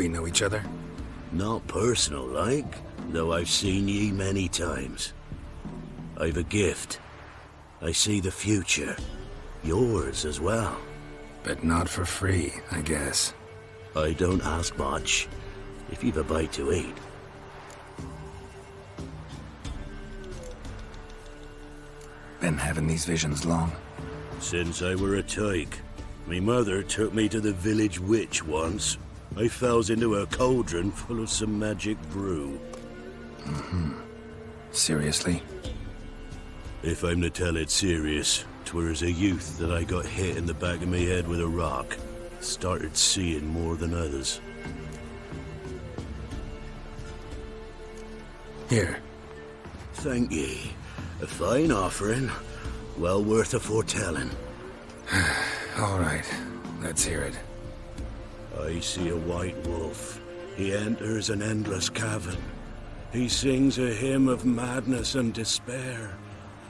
we know each other? Not personal like, though I've seen ye many times. I've a gift. I see the future. Yours as well. But not for free, I guess. I don't ask much, if you've a bite to eat. Been having these visions long? Since I were a tyke. Me mother took me to the village witch once. I fells into a cauldron full of some magic brew. Seriously? If I'm to tell it serious, 'twere as a youth that I got hit in the back of me head with a rock. Started seeing more than others. Here. Thank ye. A fine offering. Well worth a foretelling. All right, let's hear it. I see a white wolf. He enters an endless cavern. He sings a hymn of madness and despair,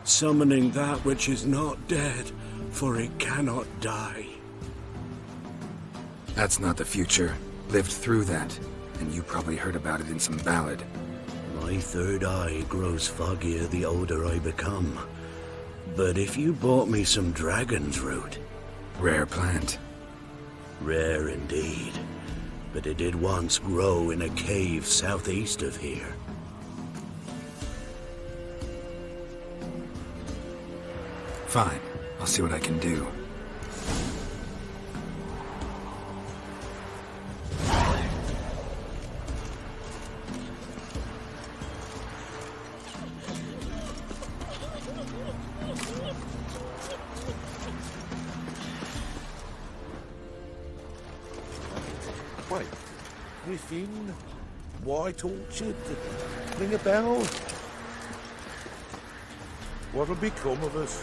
summoning that which is not dead, for it cannot die. That's not the future. Lived through that, and you probably heard about it in some ballad. My third eye grows foggier the older I become. But if you bought me some dragon's root... Rare plant. Rare indeed. But it did once grow in a cave southeast of here. Fine. I'll see what I can do. Wait, Griffin, White Orchard, ring a bell? What'll become of us?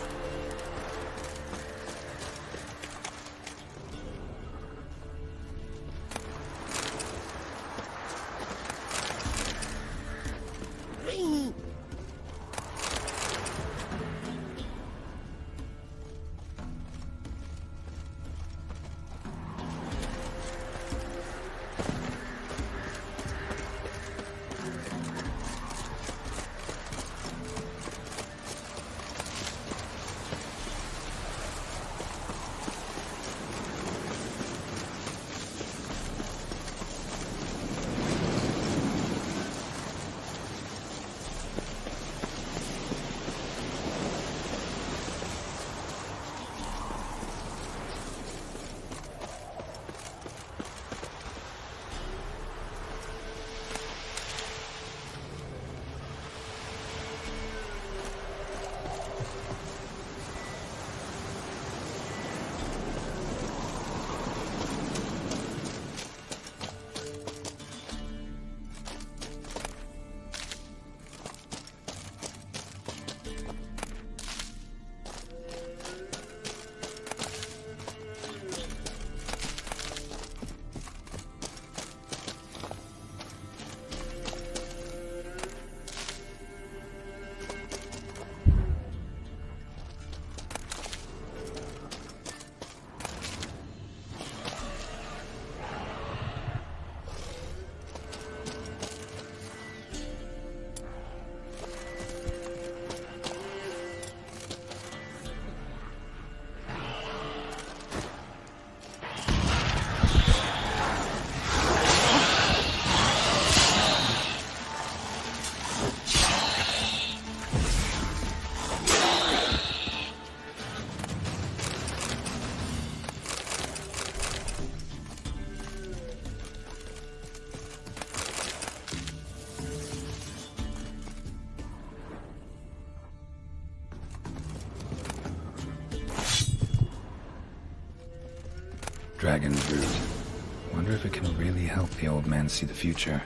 Dragon's root. Wonder if it can really help the old man see the future.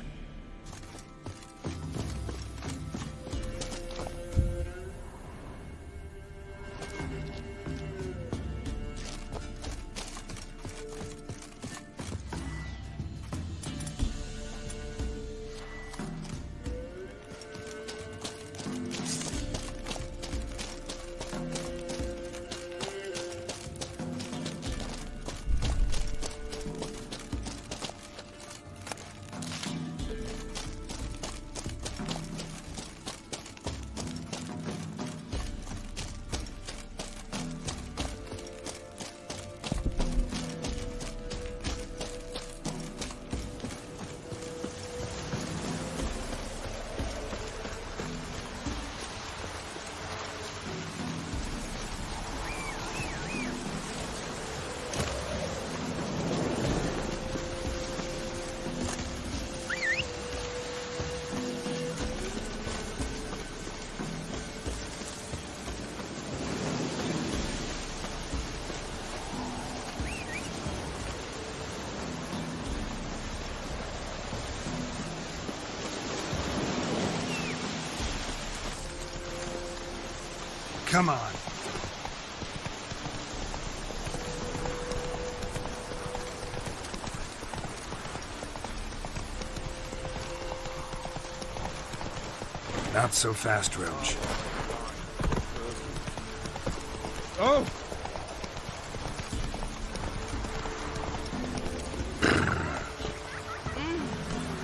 Come on. Not so fast, Roach. Oh!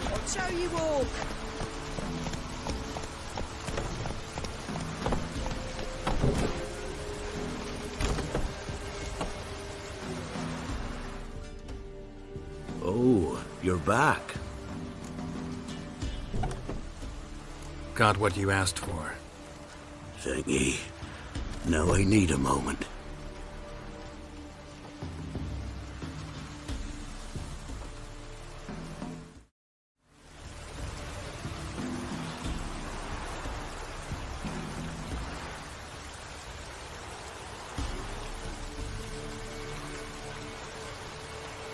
Watch how you walk. Oh, you're back. Got what you asked for. Thingy. Now I need a moment.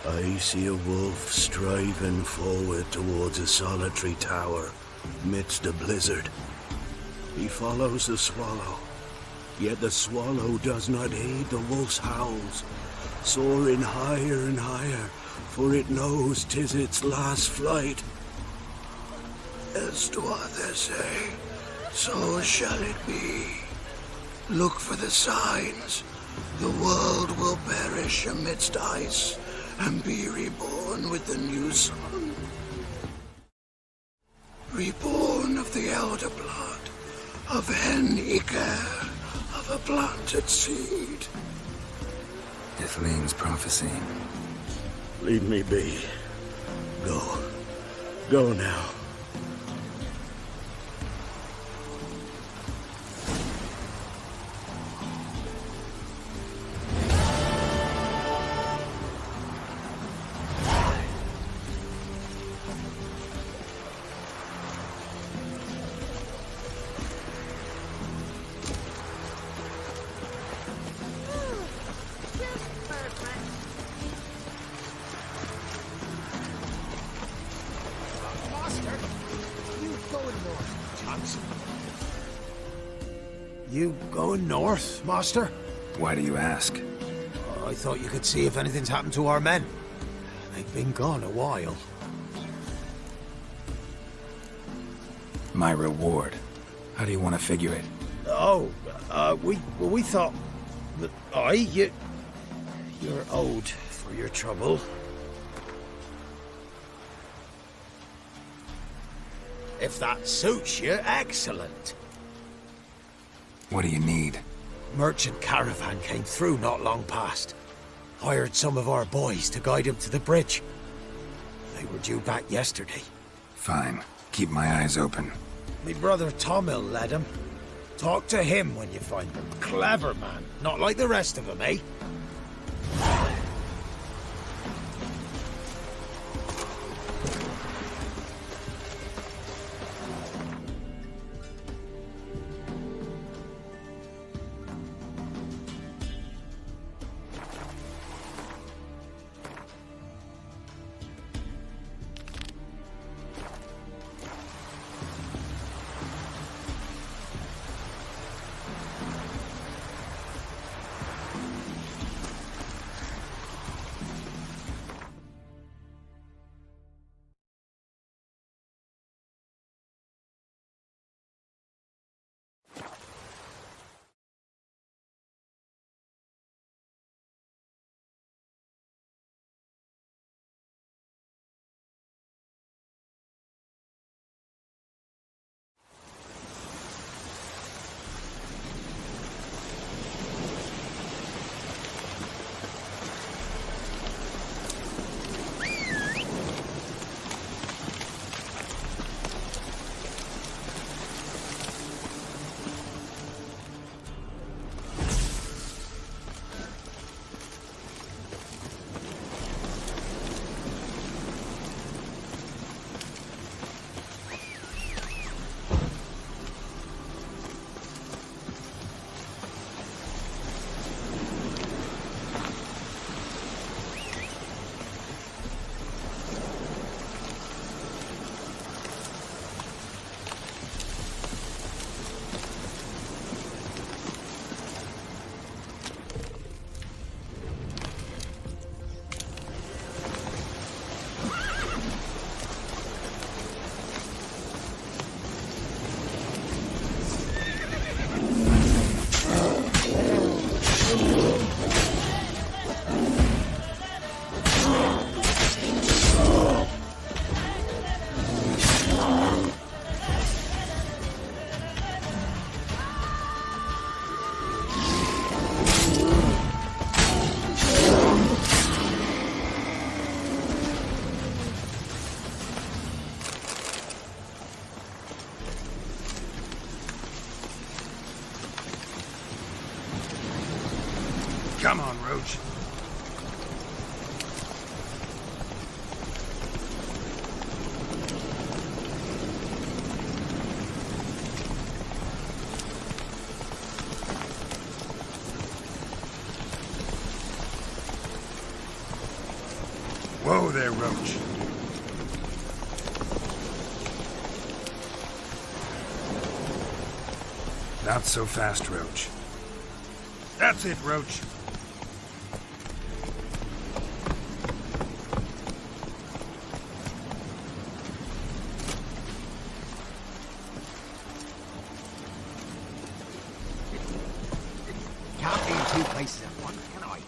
I see a wolf striving forward towards a solitary tower midst a blizzard. He follows the swallow, yet the swallow does not heed the wolf's howls, soaring higher and higher, for it knows 'tis its last flight. As to others say, so shall it be. Look for the signs. The world will perish amidst ice, and be reborn with the new sun. Reborn of the elder blood, of hen Iker, of a planted seed. Ithleen's prophecy. Leave me be. Go. Go now. You going north, Master? Why do you ask? I thought you could see if anything's happened to our men. They've been gone a while. My reward. How do you want to figure it? Oh, we thought that you're owed for your trouble. If that suits you, excellent. What do you need? Merchant caravan came through not long past. Hired some of our boys to guide him to the bridge. They were due back yesterday. Fine. Keep my eyes open. Me brother Tomil led him. Talk to him when you find him. Clever man. Not like the rest of them, eh? Come on, Roach. Whoa there, Roach. Not so fast, Roach. That's it, Roach. Can't be in two places at once, can I?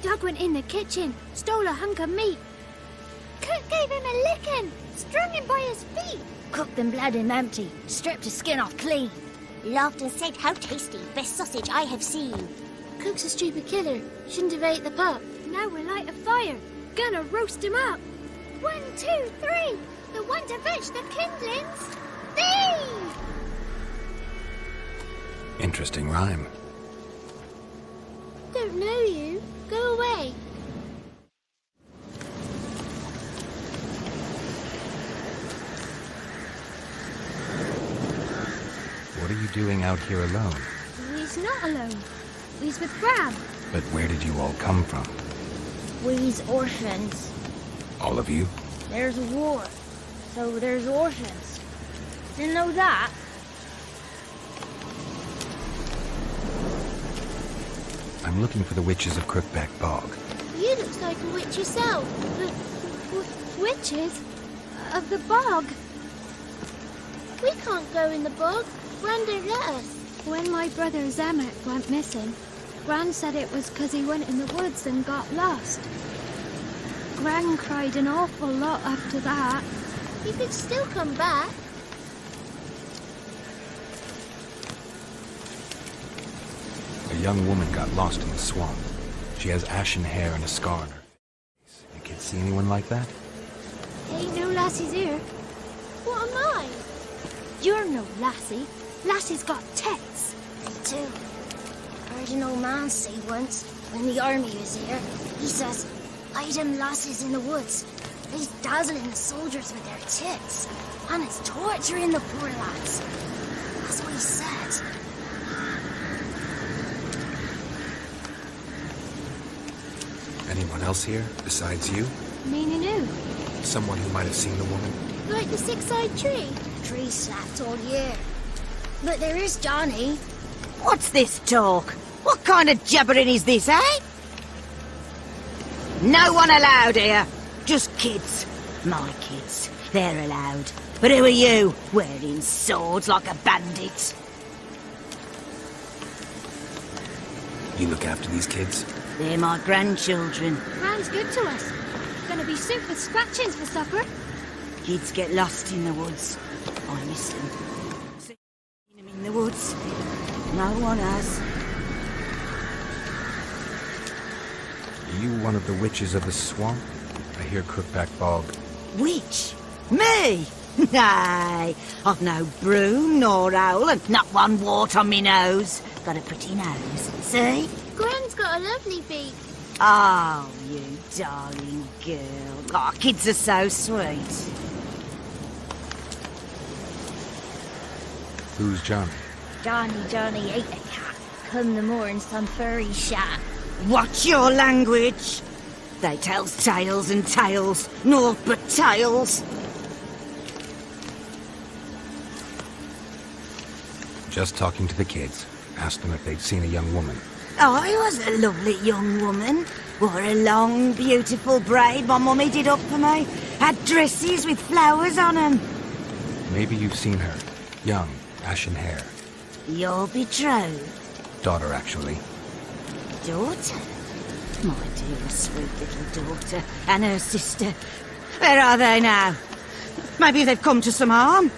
Doug went in the kitchen, stole a hunk of meat. Cook gave him a licking, strung him by his feet. Cooked and bled him empty, stripped his skin off clean. Laughed and said, "How tasty, best sausage I have seen." Cook's a stupid killer, shouldn't have ate the pup. Now we'll light a fire, gonna roast him up. 1, 2, 3, the one to fetch the kindlings. Thee! Interesting rhyme. Don't know you. Go away. What are you doing out here alone? We's not alone. We's with Gran. But where did you all come from? We's orphans. All of you? There's a war, so there's orphans. Didn't know that? I'm looking for the witches of Crookback Bog. You looks like a witch yourself. The witches of the bog. We can't go in the bog. Gran don't let us. When my brother Zamet went missing, Gran said it was 'cause he went in the woods and got lost. Gran cried an awful lot after that. He could still come back. A young woman got lost in the swamp. She has ashen hair and a scar on her face. You kids see anyone like that? Ain't no lassies here. What am I? You're no lassie. Lassie's got tits. Me too. Heard an old man say once, when the army was here, he says, "I them lasses in the woods. They's dazzling the soldiers with their tits, and it's torturing the poor lads." That's what he said. Anyone else here besides you? Meaning who? Someone who might have seen the woman? Like the six-eyed tree? Tree slapped all year. But there is Johnny. What's this talk? What kind of jabbering is this, eh? No one allowed here. Just kids. My kids. They're allowed. But who are you, wearing swords like a bandit? You look after these kids? They're my grandchildren. Gran's good to us. Gonna be soup with scratchings for supper. Kids get lost in the woods. I miss them. Seen them in the woods. No one has. Are you one of the witches of the swamp? I hear Crookback Bog. Witch? Me? Nay, I've no broom nor owl and not one wart on me nose. Got a pretty nose, see? Gran's got a lovely beak. Oh, you darling girl. Oh, kids are so sweet. Who's Johnny? Johnny ate a cat. Come the more in some furry shat. Watch your language. They tells tales and tales, naught but tales. Just talking to the kids. Asked them if they'd seen a young woman. I was a lovely young woman. Wore a long, beautiful braid my mummy did up for me. Had dresses with flowers on 'em. Maybe you've seen her. Young, ashen hair. Your betrothed Daughter, actually. daughter? My dear, sweet little daughter and her sister. Where are they now? Maybe they've come to some harm.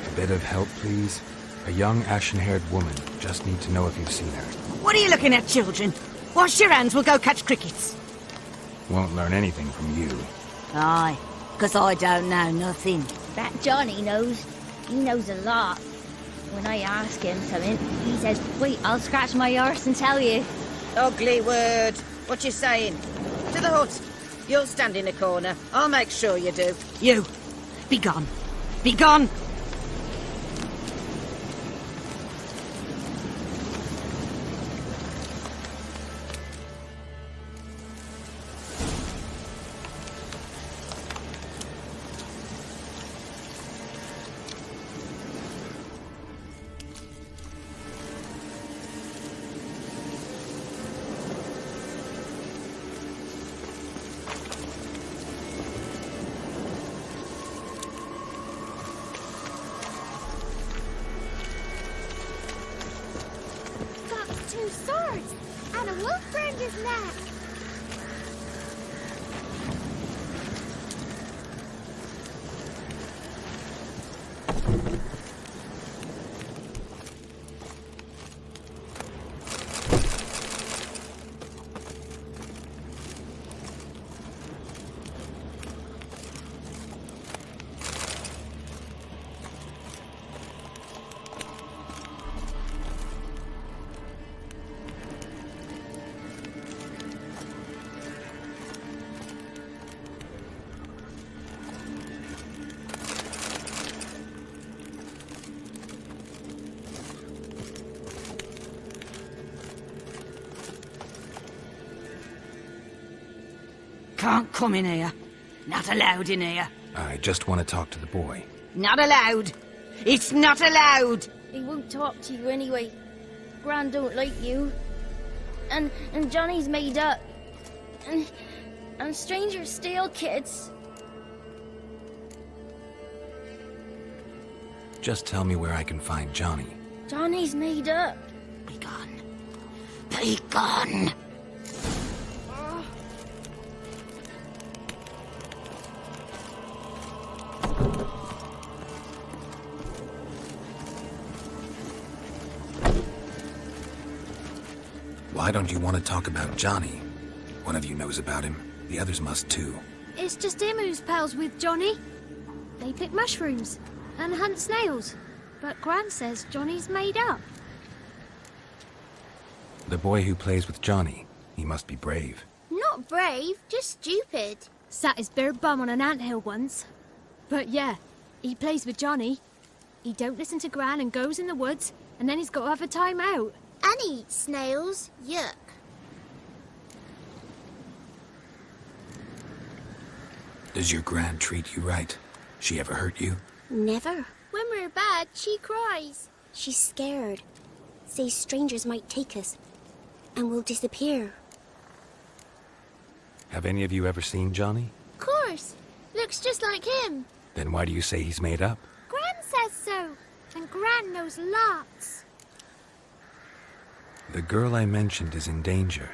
A bit of help, please. A young, ashen-haired woman. Just need to know if you've seen her. What are you looking at, children? Wash your hands, we'll go catch crickets. Won't learn anything from you. Aye, 'cause I don't know nothing. That Johnny knows. He knows a lot. When I ask him something, he says, "Wait, I'll scratch my arse and tell you." Ugly word. What you saying? To the hut. You'll stand in a corner. I'll make sure you do. You, be gone. Be gone. 2 swords and a wolf round his neck. Can't come in here. Not allowed in here. I just want to talk to the boy. Not allowed. It's not allowed. He won't talk to you anyway. Gran don't like you. And Johnny's made up. And strangers steal kids. Just tell me where I can find Johnny. Johnny's made up. Be gone. Be gone. Why don't you want to talk about Johnny? One of you knows about him. The others must too. It's just him who's pals with Johnny. They pick mushrooms and hunt snails. But Gran says Johnny's made up. The boy who plays with Johnny. He must be brave. Not brave, just stupid. Sat his bare bum on an anthill once. But yeah, he plays with Johnny. He don't listen to Gran and goes in the woods, and then he's got to have a time out. And he eats snails. Yuck. Does your gran treat you right? She ever hurt you? Never. When we're bad, she cries. She's scared. Says strangers might take us. And we'll disappear. Have any of you ever seen Johnny? Of course. Looks just like him. Then why do you say he's made up? Gran says so. And Gran knows lots. The girl I mentioned is in danger.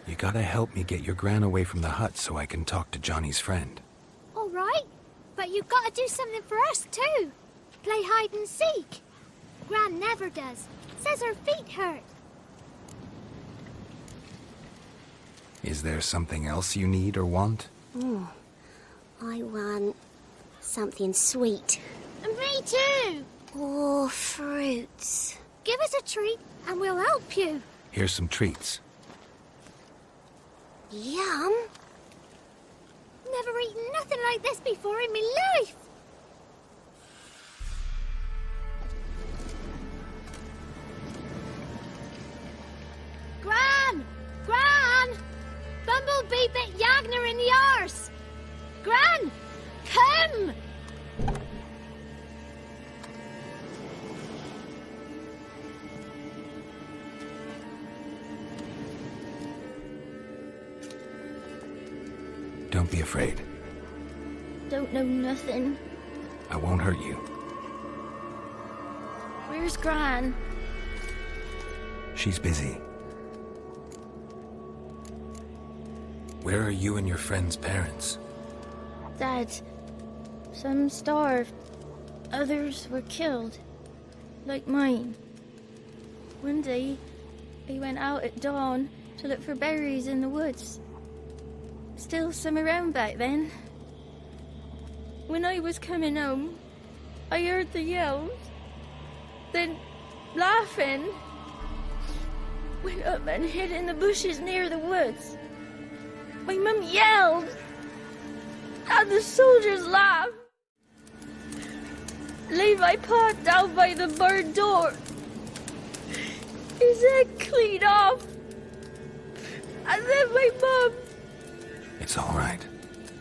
You gotta help me get your gran away from the hut so I can talk to Johnny's friend. All right. But you've got to do something for us, too. Play hide and seek. Gran never does. Says her feet hurt. Is there something else you need or want? I want something sweet. And me too. Oh, fruits. Give us a treat and we'll help you. Here's some treats. Yum. Never eaten nothing like this before in my life. Gran! Gran! Bumblebee bit Yagner in the arse! Gran! Come! Don't be afraid. Don't know nothing. I won't hurt you. Where's Gran? She's busy. Where are you and your friend's parents? Dad. Some starved. Others were killed. Like mine. One day, he went out at dawn to look for berries in the woods. Still some around back then. When I was coming home, I heard the yells. Then, laughing, went up and hid in the bushes near the woods. My mum yelled, and the soldiers laughed. Laid my pa down by the barn door. His head clean off. And then my mum... It's all right.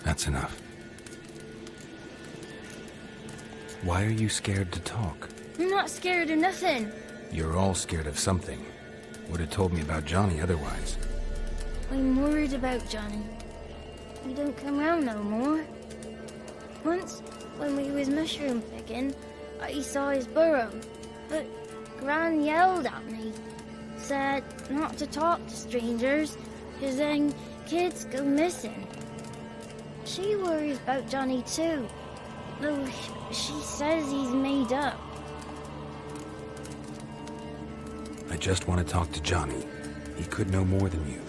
That's enough. Why are you scared to talk? I'm not scared of nothing. You're all scared of something. Would have told me about Johnny otherwise. I'm worried about Johnny. He don't come round no more. Once, when we was mushroom picking, I saw his burrow. But Gran yelled at me. said not to talk to strangers, because then kids go missing. She worries about Johnny too, though she says he's made up. I just want to talk to Johnny. He could know more than you.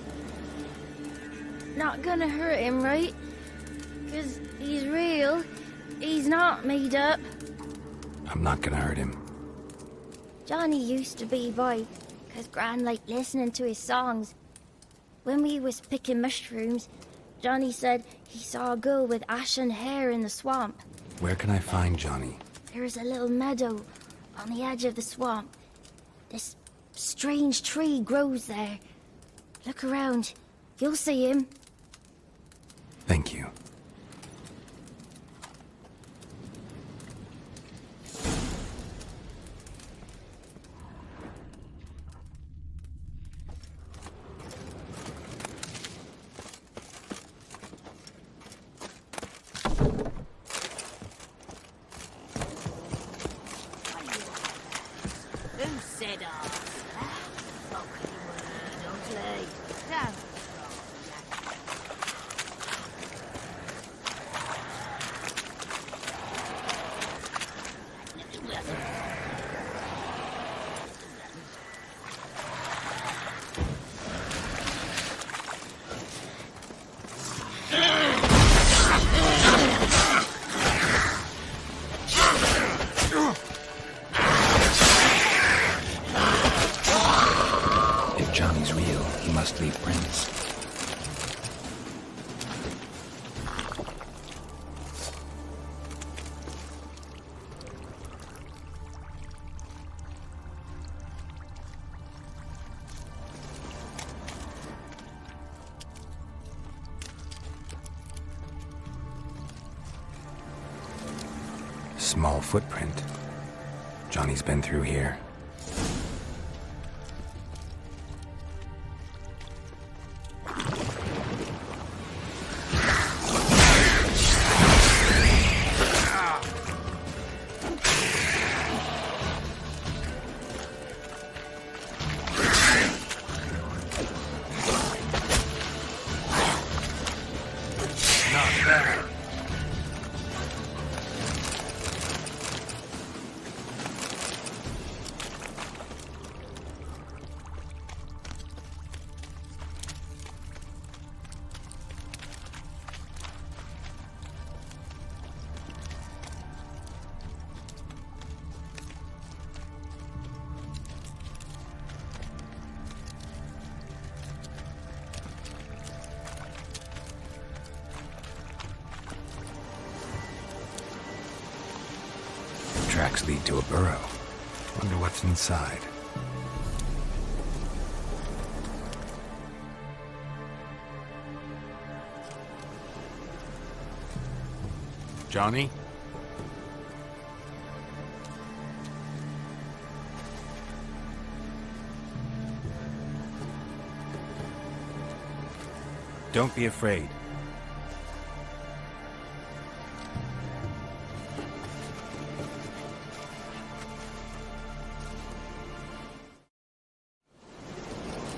Not gonna hurt him, right? Because he's real. He's not made up. I'm not gonna hurt him. Johnny used to be boy, because Gran liked listening to his songs. When we was picking mushrooms, Johnny said he saw a girl with ashen hair in the swamp. Where can I find Johnny? There's a little meadow on the edge of the swamp. This strange tree grows there. Look around. You'll see him. Thank you. Who said ours? Fucking word, ugly. Don't If Johnny's real, he must leave prints. Small footprint. Johnny's been through here. Not bad. Tracks lead to a burrow. Wonder what's inside. Johnny? Don't be afraid.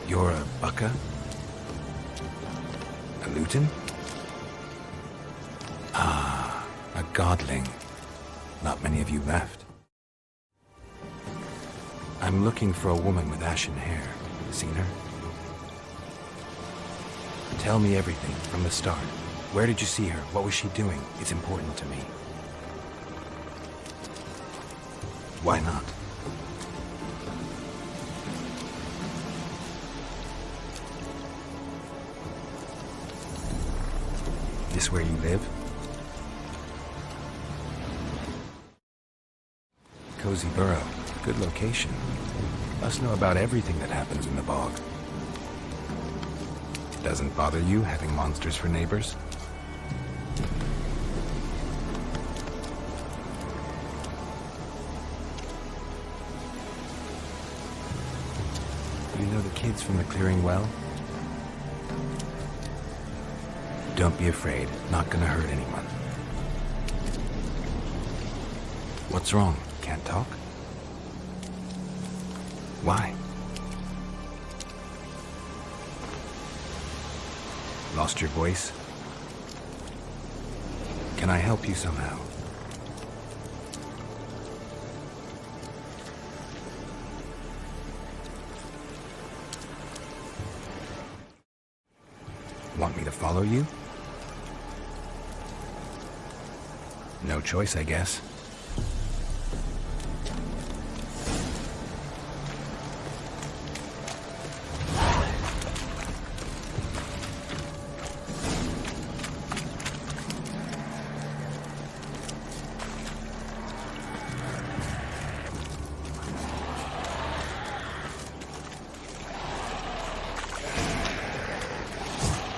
You're a bucka? A luton? Ah, a godling. Not many of you left. I'm looking for a woman with ashen hair. Seen her? Tell me everything from the start. Where did you see her? What was she doing? It's important to me. Why not? This where you live? Cozy burrow. Good location. Must know about everything that happens in the bog. Doesn't bother you having monsters for neighbors? You know the kids from the clearing well? Don't be afraid. Not gonna hurt anyone. What's wrong? Can't talk? Why? Lost your voice? Can I help you somehow? Want me to follow you? No choice, I guess.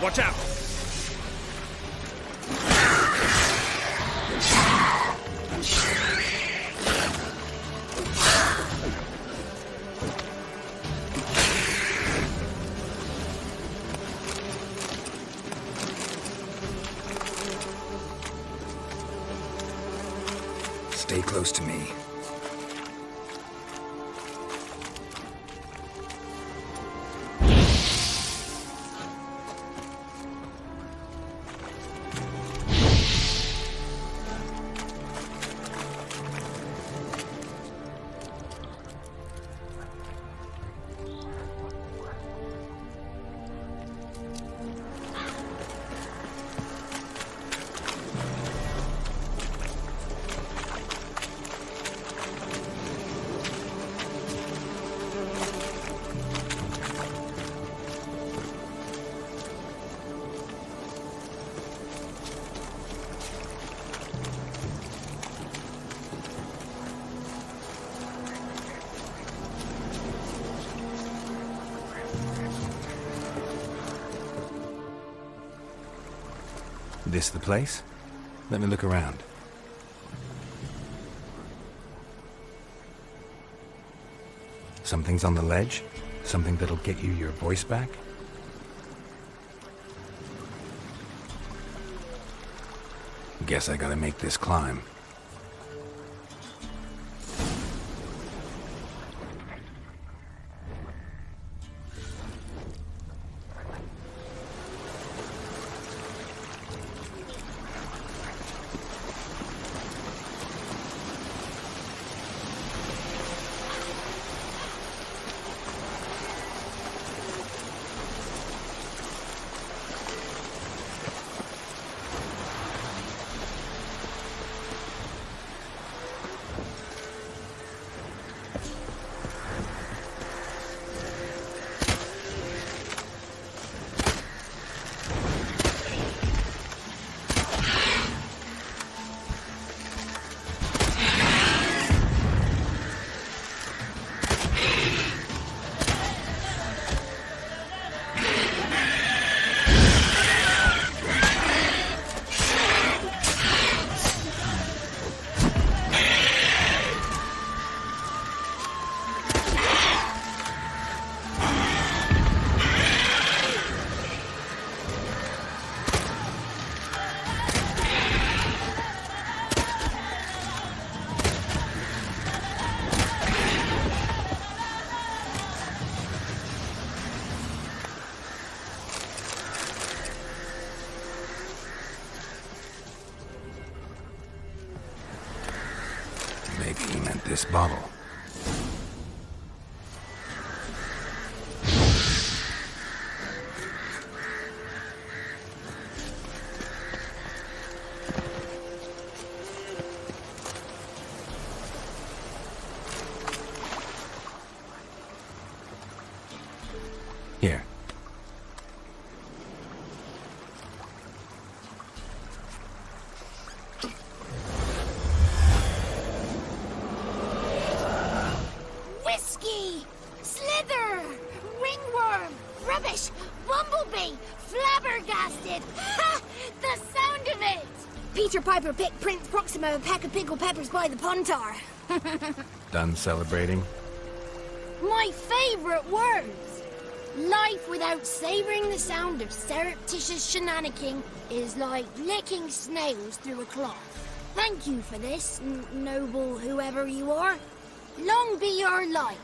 Watch out! Stay close to me. This the place? Let me look around. Something's on the ledge? Something that'll get you your voice back? Guess I gotta make this climb. Maybe he meant this bottle. Here. Whiskey! Slither! Ringworm! Rubbish! Bumblebee! Flabbergasted! Ha! The sound of it! Peter Piper picked Prince Proximo a pack of pickled peppers by the pontar. Done celebrating? My favourite words! Life without savouring the sound of surreptitious shenanigans is like licking snails through a cloth. Thank you for this, noble whoever you are. Long be your life.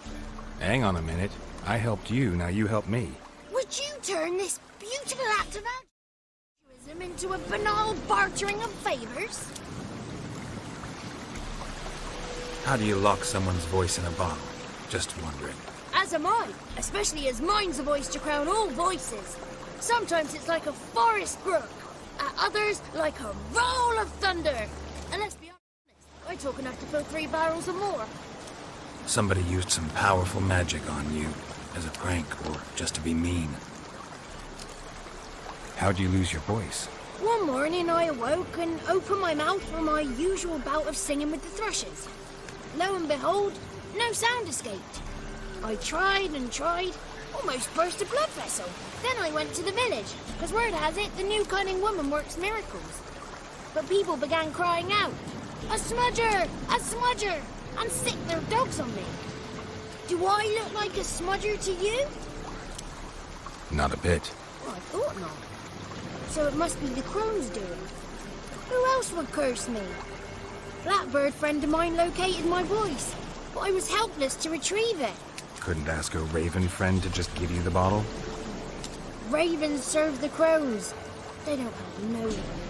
Hang on a minute. I helped you, now you help me. Would you turn this beautiful act of them into a banal bartering of favors? How do you lock someone's voice in a bottle? Just wondering. As am I, especially as mine's a voice to crown all voices. Sometimes it's like a forest brook, at others like a roll of thunder. And let's be honest, I talk enough to fill 3 barrels or more. Somebody used some powerful magic on you, as a prank or just to be mean. How'd you lose your voice? One morning I awoke and opened my mouth for my usual bout of singing with the thrushes. Lo and behold, no sound escaped. I tried and tried, almost burst a blood vessel. Then I went to the village, because word has it the new cunning woman works miracles. But people began crying out, "A smudger! A smudger!" and sick their dogs on me. Do I look like a smudger to you? Not a bit. Well, I thought not. So it must be the crones doing. Who else would curse me? Blackbird friend of mine located my voice, but I was helpless to retrieve it. Couldn't ask a raven friend to just give you the bottle? Ravens serve the crows. They don't have no one.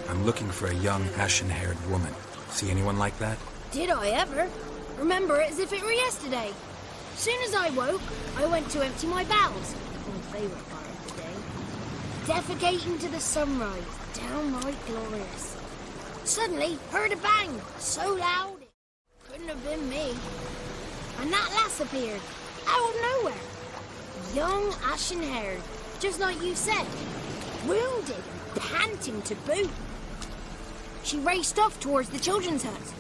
I'm looking for a young, ashen-haired woman. See anyone like that? Did I ever? Remember it as if it were yesterday. Soon as I woke, I went to empty my bowels. My favourite part of the day. Defecating to the sunrise. Downright glorious. Suddenly, heard a bang. So loud, it couldn't have been me. And that lass appeared. Out of nowhere. Young, ashen-haired. Just like you said. Wounded and panting to boot. She raced off towards the children's hut.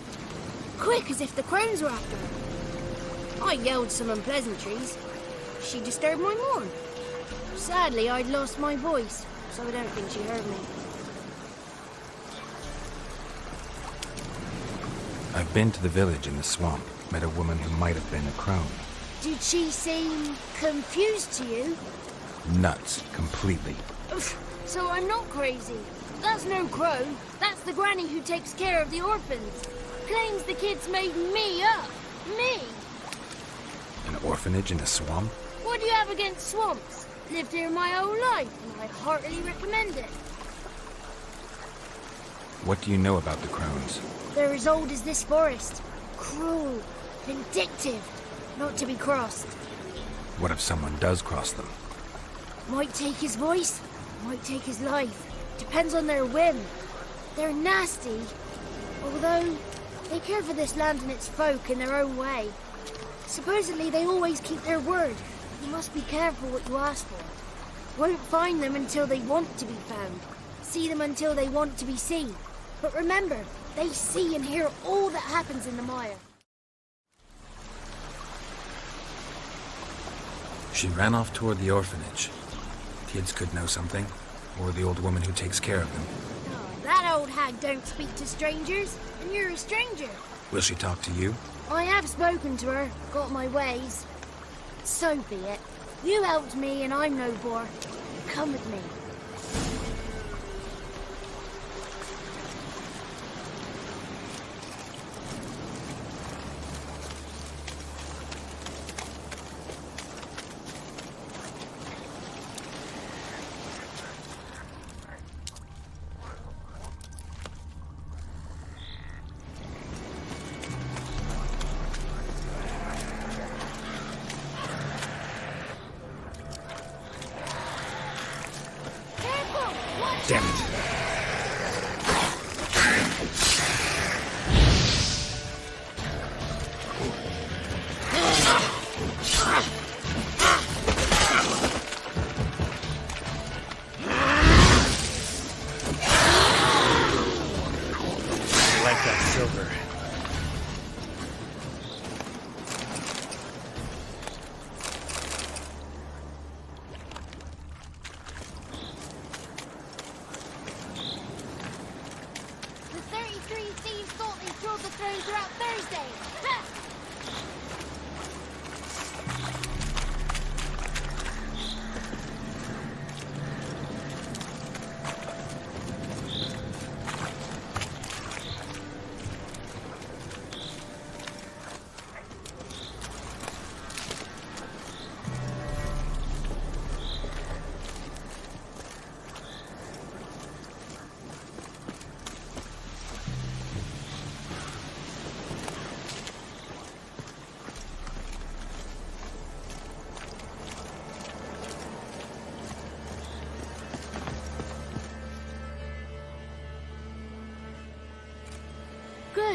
Quick as if the crones were after her. I yelled some unpleasantries. She disturbed my morn. Sadly, I'd lost my voice, so I don't think she heard me. I've been to the village in the swamp. Met a woman who might have been a crone. Did she seem confused to you? Nuts, completely. Oof, so I'm not crazy. That's no crone. That's the granny who takes care of the orphans. Claims the kids made me up. Me! An orphanage in a swamp? What do you have against swamps? Lived here my whole life, and I heartily recommend it. What do you know about the crones? They're as old as this forest. Cruel, vindictive, not to be crossed. What if someone does cross them? Might take his voice, might take his life. Depends on their whim. They're nasty, although they care for this land and its folk in their own way. Supposedly they always keep their word. You must be careful what you ask for. Won't find them until they want to be found. See them until they want to be seen. But remember, they see and hear all that happens in the mire. She ran off toward the orphanage. Kids could know something, or the old woman who takes care of them. Oh, that old hag don't speak to strangers, and you're a stranger. Will she talk to you? I have spoken to her, got my ways. So be it. You helped me and I'm no bore. Come with me. Damn it. I like that silver.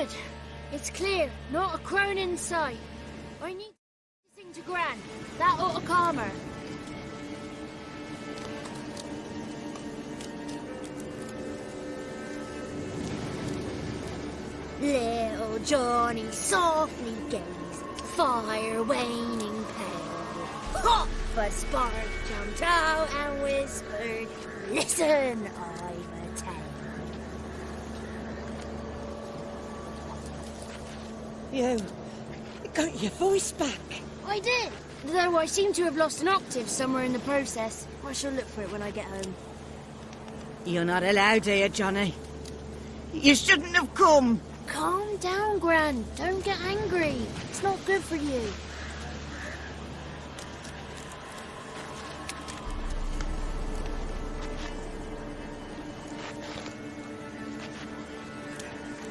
Good. It's clear. Not a crone in sight. I need to sing to Gran. That ought to calm her. Little Johnny softly gazed, fire waning pale. Hop! A spark jumped out and whispered, "Listen, I've a tale." You got your voice back. I did. Though I seem to have lost an octave somewhere in the process. I shall look for it when I get home. You're not allowed here, Johnny. You shouldn't have come. Calm down, Gran. Don't get angry. It's not good for you.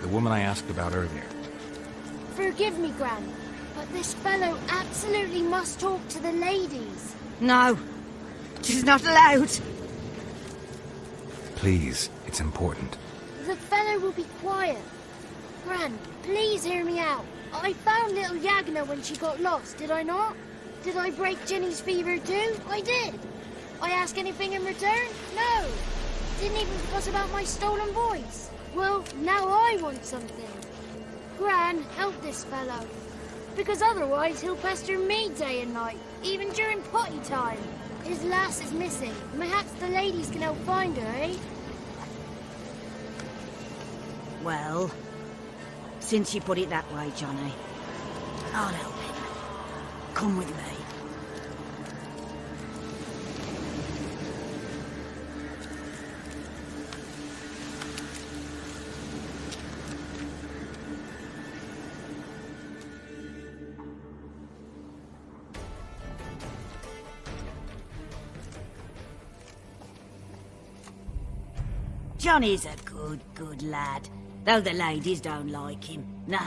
The woman I asked about earlier. Forgive me, Gran, but this fellow absolutely must talk to the ladies. No, she's not allowed. Please, it's important. The fellow will be quiet. Gran, please hear me out. I found little Yagna when she got lost, did I not? Did I break Jenny's fever too? I did. I ask anything in return? No. Didn't even fuss about my stolen voice. Well, now I want something. Gran, help this fellow. Because otherwise he'll pester me day and night, even during potty time. His lass is missing. Perhaps the ladies can help find her, eh? Well, since you put it that way, Johnny, I'll help him. Come with me. Johnny's a good lad, though the ladies don't like him. No,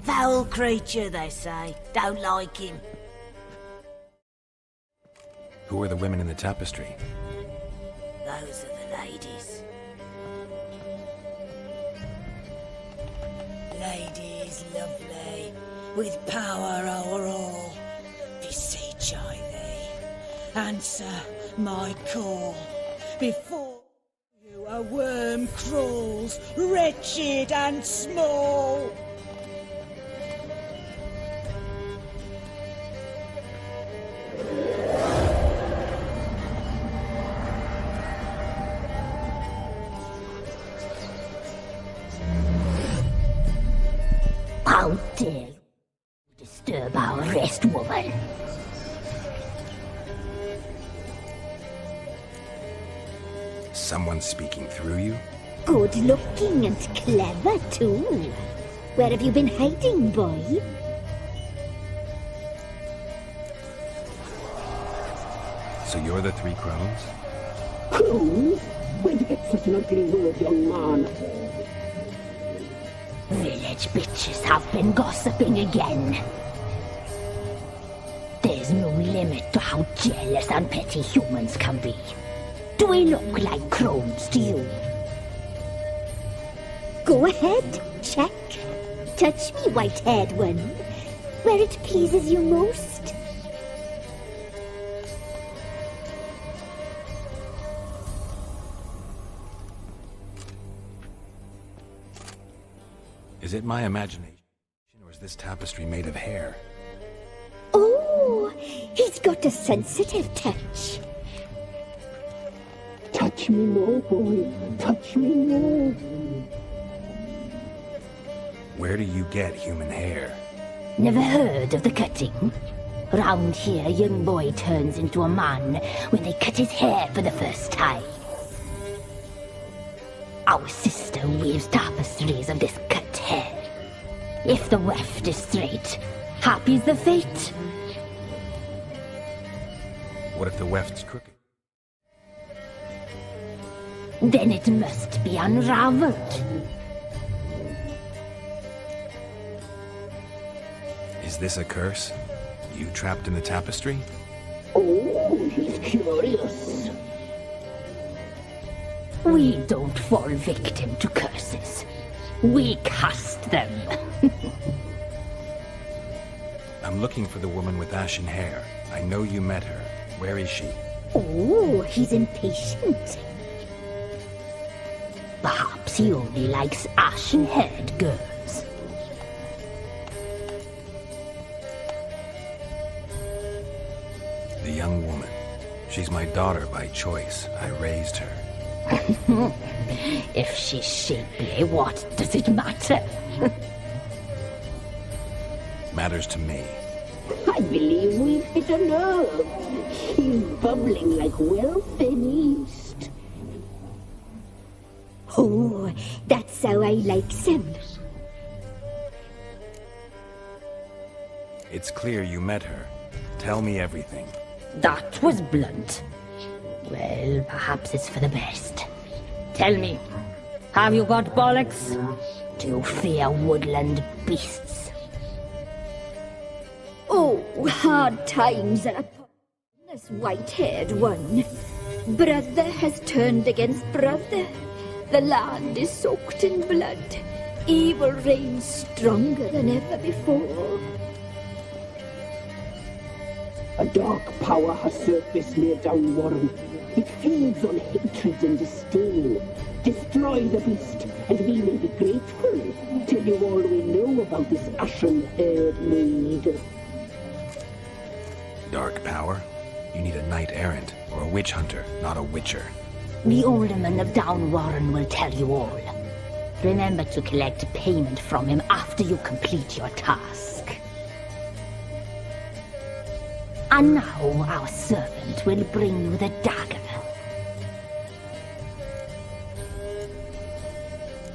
foul creature, they say. Don't like him. Who are the women in the tapestry? Those are the ladies. Ladies lovely, with power over all. Beseech I thee, answer my call before you a worm crawls, wretched and small. How dare you disturb our rest, woman? Someone speaking through you? Good looking and clever, too. Where have you been hiding, boy? So you're the three crones? Crones? Where'd you get such an ugly word, young man? Village bitches have been gossiping again. There's no limit to how jealous and petty humans can be. Do we look like crones to you? Go ahead, check. Touch me, white-haired one, where it pleases you most. Is it my imagination, or is this tapestry made of hair? Oh, he's got a sensitive touch. Touch me more, boy. Touch me more. Where do you get human hair? Never heard of the cutting? Round here, a young boy turns into a man when they cut his hair for the first time. Our sister weaves tapestries of this cut hair. If the weft is straight, happy's the fate. What if the weft's crooked? Then it must be unraveled. Is this a curse? You trapped in the tapestry? Oh, he's curious. We don't fall victim to curses. We cast them. I'm looking for the woman with ashen hair. I know you met her. Where is she? Oh, he's impatient. Perhaps he only likes ashen-haired girls. The young woman. She's my daughter by choice. I raised her. If she's shapely, what does it matter? Matters to me. I believe we've hit a nerve. He's bubbling like well-fed yeast. Oh, that's how I like him. It's clear you met her. Tell me everything. That was blunt. Well, perhaps it's for the best. Tell me, have you got bollocks? Do you fear woodland beasts? Oh, hard times are upon this white-haired one. Brother has turned against brother. The land is soaked in blood. Evil reigns stronger than ever before. A dark power has surfaced near Downwarren. It feeds on hatred and disdain. Destroy the beast, and we may be grateful. Tell you all we know about this ashen-haired maid. Dark power? You need a knight-errant or a witch hunter, not a witcher. The alderman of Downwarren will tell you all. Remember to collect payment from him after you complete your task. And now our servant will bring you the dagger.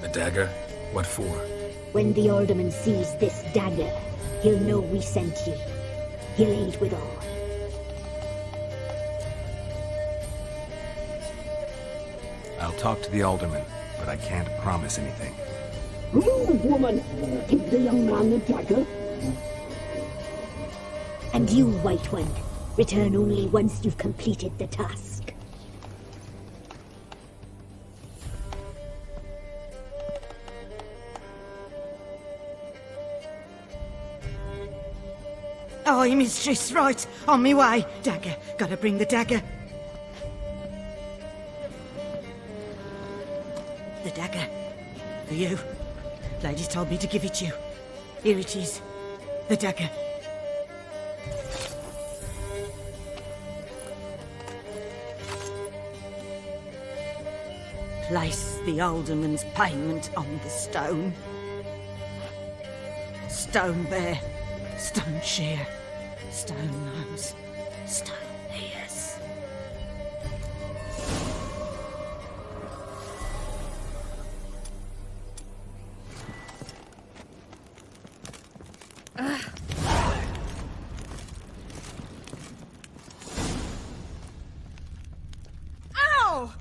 The dagger? What for? When the alderman sees this dagger, he'll know we sent you. He'll aid with all. I'll talk to the alderman, but I can't promise anything. Move, woman! Give the young man the dagger. And you, White One, return only once you've completed the task. Aye, mistress, right. On me way. Dagger. Gotta bring the dagger. The dagger. For you. Lady told me to give it you. Here it is. The dagger. Place the alderman's payment on the stone. Stone bear, stone shear, stone nose, stone ears. Ow!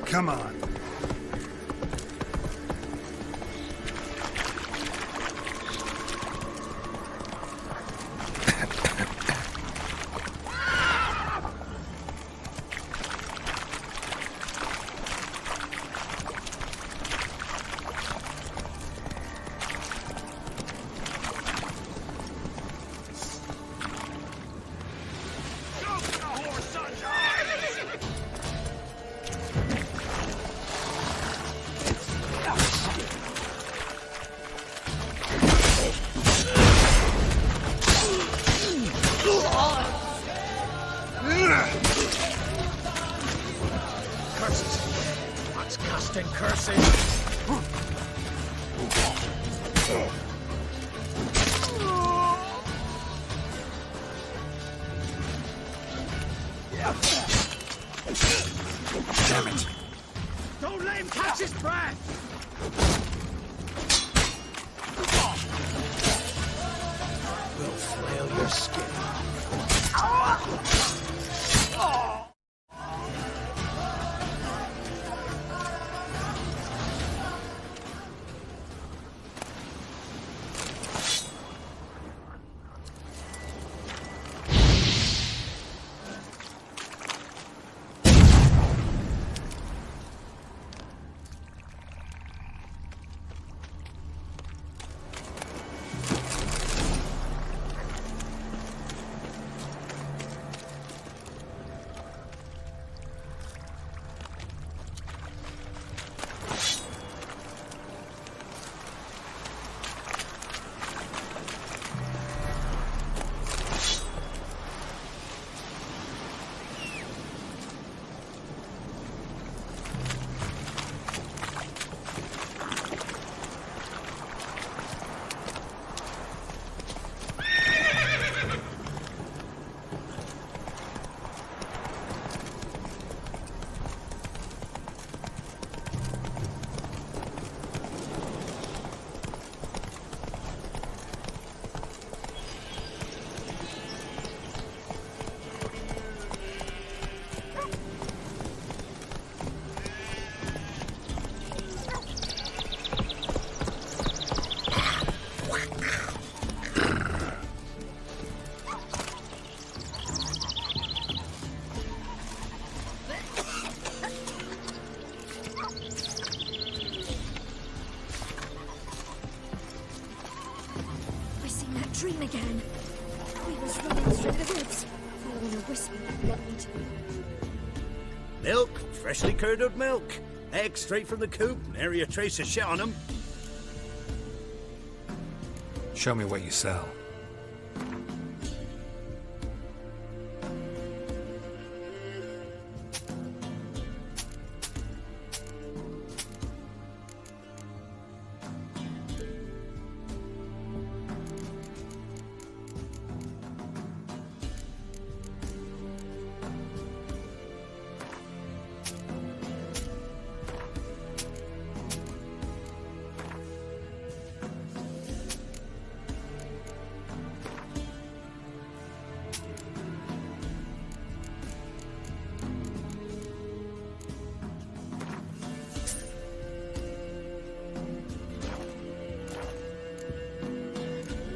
Come on. Curses! What's casting curses? Damn it. Don't let him catch his breath! We'll flail your skin. Dream again. We was running through the woods, following a whisper of light. Milk, freshly curdled milk. Eggs straight from the coop, nary a trace of shit on them. Show me what you sell.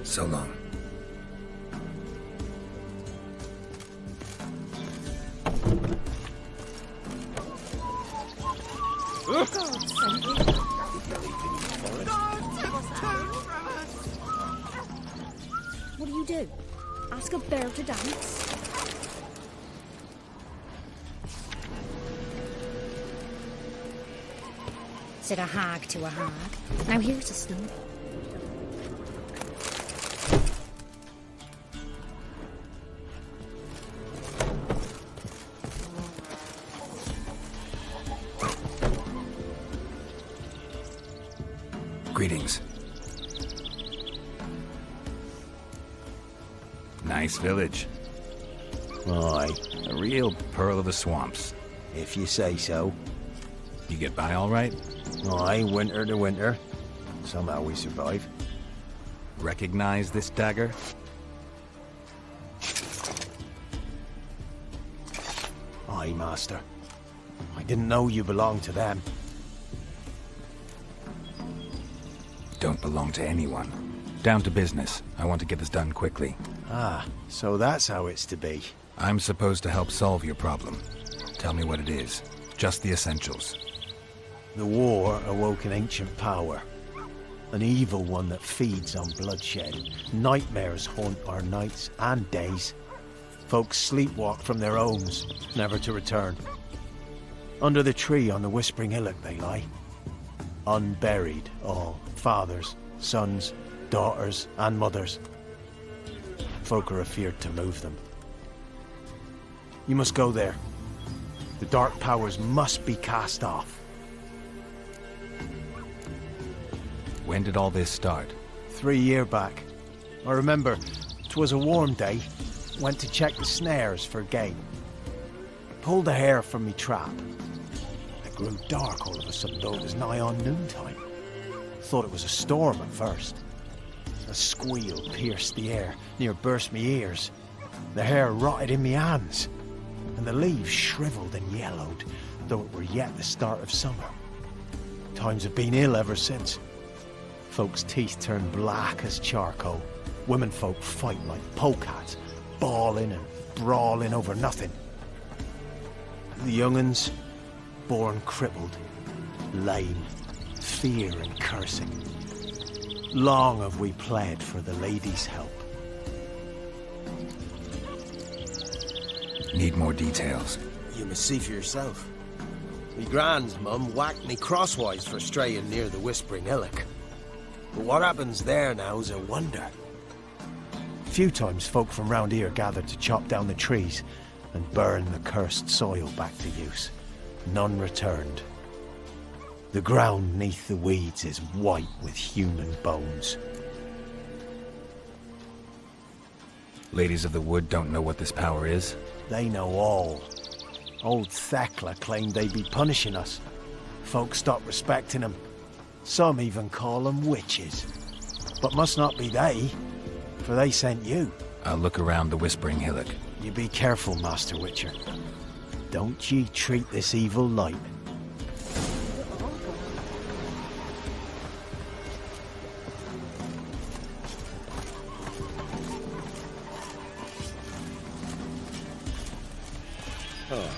So long. What do you do? Ask a bear to dance? Said a hag to a hag. Now here's a snow. Greetings. Nice village. Aye, A real pearl of the swamps. if you say so. You get by all right? Aye, winter to winter. Somehow we survive. Recognize this dagger? Aye, master. I didn't know you belonged to them. Don't belong to anyone. Down to business. I want to get this done quickly. Ah, so that's how it's to be. I'm supposed to help solve your problem. Tell me what it is. Just the essentials. The war awoke an ancient power. An evil one that feeds on bloodshed. Nightmares haunt our nights and days. Folks sleepwalk from their homes, never to return. Under the tree on the Whispering Hillock they lie. Unburied all, fathers, sons, daughters and mothers. Folk are afeard to move them. You must go there. The dark powers must be cast off. When did all this start? 3 years back. I remember 'twas a warm day. Went to check the snares for game. Pulled a hare from me trap. It grew dark all of a sudden, though it was nigh on noontime. Thought it was a storm at first. A squeal pierced the air, near burst me ears. The hair rotted in me hands, and the leaves shriveled and yellowed, though it were yet the start of summer. Times have been ill ever since. Folks' teeth turn black as charcoal. Womenfolk fight like polecats, bawling and brawling over nothing. The young'uns, born crippled, lame, fear and cursing. Long have we pled for the lady's help. Need more details. You must see for yourself. Me grand's mum whacked me crosswise for straying near the Whispering Hillock. But what happens there now's a wonder. Few times folk from round here gathered to chop down the trees and burn the cursed soil back to use. None returned. The ground neath the weeds is white with human bones. Ladies of the Wood don't know what this power is? They know all. Old Thekla claimed they'd be punishing us. Folk stopped respecting them. Some even call them witches. But must not be they, for they sent you. I'll look around the Whispering Hillock. You be careful, Master Witcher. Don't ye treat this evil light. Oh.